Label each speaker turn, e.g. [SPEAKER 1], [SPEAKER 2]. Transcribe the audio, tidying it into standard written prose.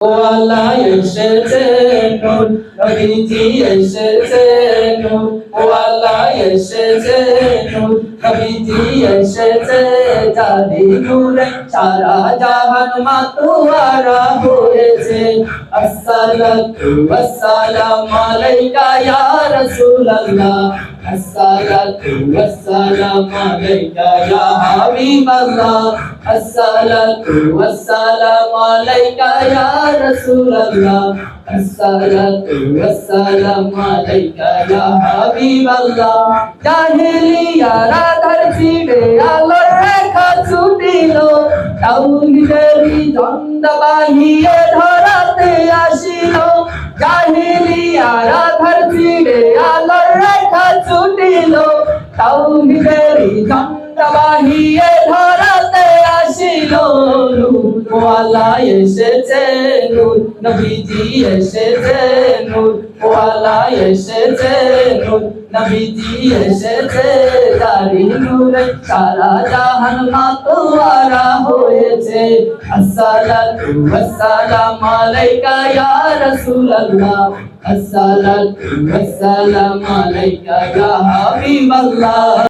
[SPEAKER 1] ও আল্লাহ এসেছে নূর, নবীজি এসেছে নূর। ও আল্লাহ এসেছে নূর, নবীজি এসেছে। জানি নূরে সারা জাহান মাতোয়ারা হয়েছে। আসসালাতু ওয়াসসালামু আলাইকা ইয়া রাসূলুল্লাহ। আসসালাতু ওয়াসসালামু আলাইকা ইয়া হাবিবাল্লাহ। আসসালাতু ওয়াসসালামু আলাইকা ইয়া রাসূলুল্লাহ। আসসালাতু ওয়াসসালামু আলাইকা ইয়া হাবিবাল্লাহ। জাহেলিয়ারা ধার ছিঁড়ে আলোর রেখা ছুটিল, তাওহীদেরই ঝান্ডা বাহিয়ে ধরাতে আসিল। জাহেলিয়ারা ধার ছিঁড়ে আলোর রেখা ছুটিল, তাওহীদেরই ঝান্ডা বাহিয়ে ধরাতে আসিল। নূর ওয়ালা এসেছে নূর, নবীজি এসেছে নূর ওয়ালা এসেছে নূর, নবীজি এসেছে। তারি নূরে সারা জাহান মাতোয়ারা হয়েছে। আসসালাতু ওয়াসসালামু আলাইকা ইয়া রাসূলুল্লাহ। আসসালাতু ওয়াসসালামু আলাইকা ইয়া হাবিবাল্লাহ।